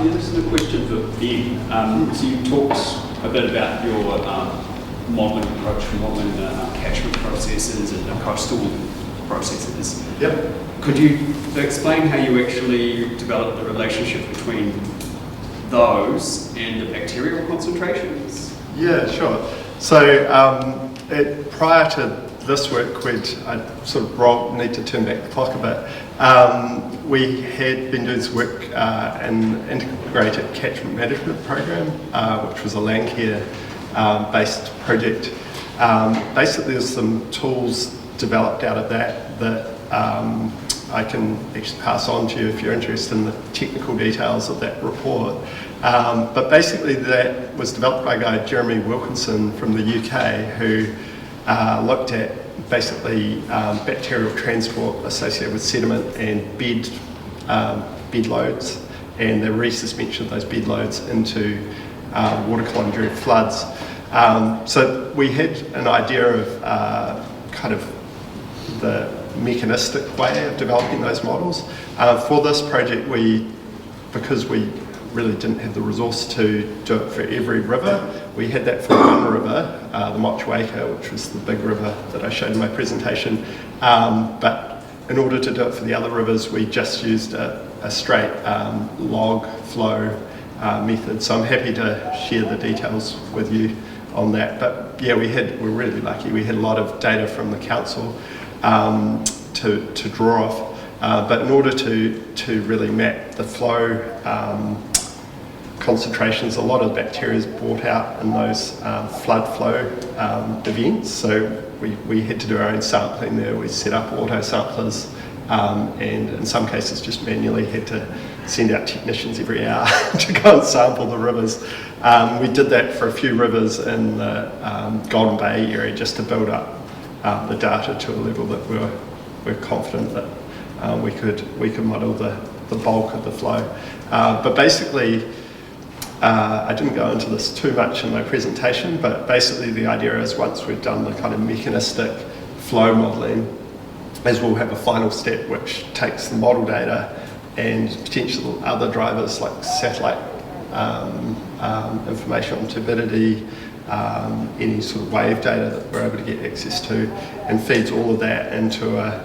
Yeah, this is a question for Ben. So you talked a bit about your modelling approach for modelling catchment processes and the coastal processes. Yep. Could you explain how you actually developed the relationship between those and the bacterial concentrations? Yeah, sure. So prior to this work, I sort of need to turn back the clock a bit. We had been doing some work in an integrated catchment management program, which was a land care based project. Basically, there's some tools developed out of that I can actually pass on to you if you're interested in the technical details of that report. But basically, that was developed by a guy, Jeremy Wilkinson from the UK, who looked at basically bacterial transport associated with sediment and bed loads, and the resuspension of those bed loads into water column during floods. So we had an idea of kind of the mechanistic way of developing those models. For this project, because we really didn't have the resource to do it for every river, we had that for one river, the Motueka, which was the big river that I showed in my presentation. But in order to do it for the other rivers, we just used a straight log flow method. So I'm happy to share the details with you on that. But yeah, we're really lucky. We had a lot of data from the council to draw off. But in order to really map the flow concentrations, a lot of bacteria is brought out in those flood flow events. So we had to do our own sampling there. We set up auto samplers and in some cases just manually had to send out technicians every hour to go and sample the rivers. We did that for a few rivers in the Golden Bay area just to build up the data to a level that we're confident that we could model the bulk of the flow. But basically, I didn't go into this too much in my presentation, but basically the idea is once we've done the kind of mechanistic flow modelling, is we'll have a final step which takes the model data and potential other drivers like satellite information on turbidity, any sort of wave data that we're able to get access to, and feeds all of that into a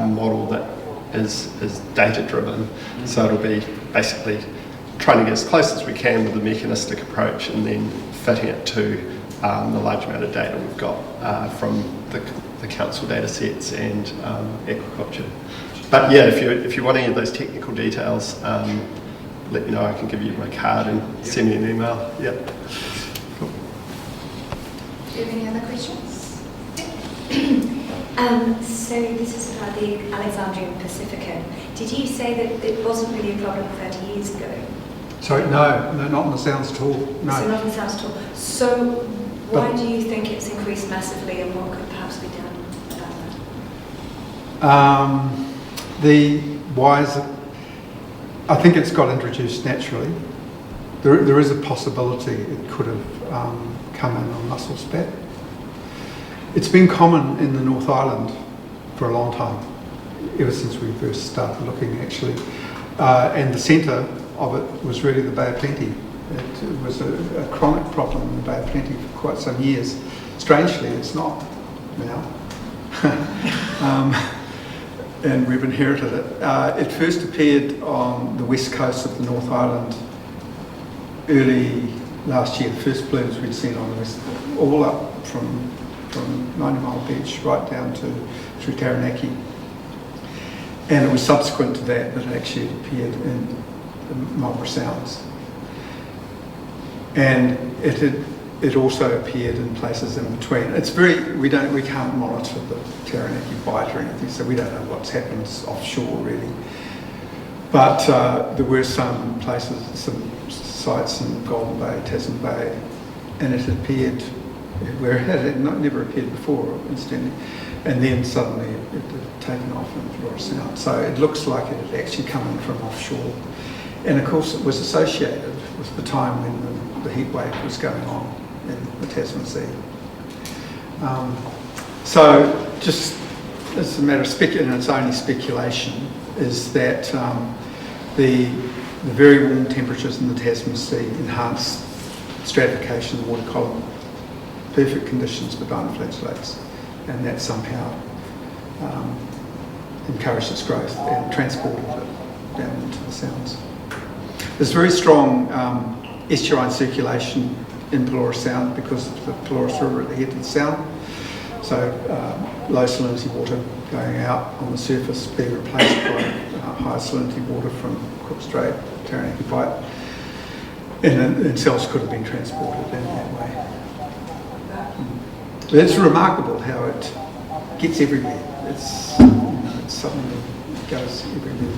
model that is data driven. So it'll be basically trying to get as close as we can with a mechanistic approach and then fitting it to the large amount of data we've got from the council data sets and aquaculture. But yeah, if you want any of those technical details, let me know. I can give you my card and send me an email. Yep. Cool. Do you have any other questions? So this is about the Alexandrian Pacifica. Did you say that it wasn't really a problem 30 years ago? Sorry, no, not in the sounds at all. No. So not in the sounds at all. So why do you think it's increased massively, and what could perhaps be done about that? Why is it? I think it's got introduced naturally. There is a possibility it could have come in on mussel spat. It's been common in the North Island for a long time, ever since we first started looking actually. And the centre of it was really the Bay of Plenty. It was a chronic problem in the Bay of Plenty for quite some years. Strangely, it's not now. And we've inherited it. It first appeared on the west coast of the North Island early last year. The first blooms we'd seen on the west, all up from 90 Mile Beach right down through Taranaki. And it was subsequent to that it actually appeared in the Marlborough Sounds. And it also appeared in places in between. It's we can't monitor the Taranaki bite or anything, so we don't know what's happened offshore really. But there were some places, some sites in Golden Bay, Tasman Bay, and it appeared where it had never appeared before, incidentally, and then suddenly it had taken off in Flora Sound. So it looks like it had actually come in from offshore. And of course it was associated with the time when the heat wave was going on in the Tasman Sea. So just as a matter of speculation, and it's only speculation, is that the the very warm temperatures in the Tasman Sea enhance stratification of the water column. Perfect conditions for diamond flagellates, and that somehow encouraged its growth and transported it down into the sounds. There's very strong estuarine circulation in Pelorus Sound because of the Pelorus River at the head of the sound. So low salinity water going out on the surface being replaced by high salinity water from Cook Strait, Taranaki Bight, and cells could have been transported in that way. But it's remarkable how it gets everywhere. It's, it suddenly goes everywhere.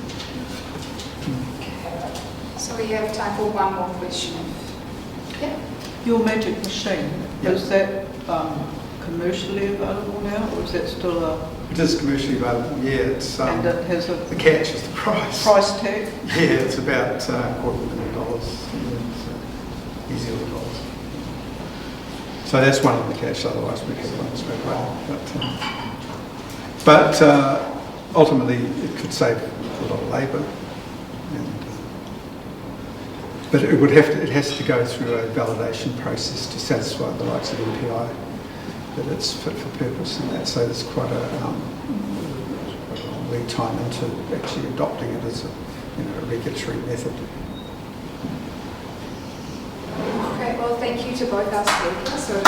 So we have time for one more question. Yeah. Your magic machine, is that commercially available now, or is that still a... It is commercially available, yeah. It's, and it has a the catch is the price. price tag? Yeah, it's about $250,000 New Zealand dollars. So that's one of the catch, otherwise we could have one straight away. But ultimately it could save a lot of labour. But it would have to, it has to go through a validation process to satisfy the likes of MPI that it's fit for purpose and that. So there's quite a long lead time into actually adopting it as a regulatory method. Okay, well, thank you to both our speakers. So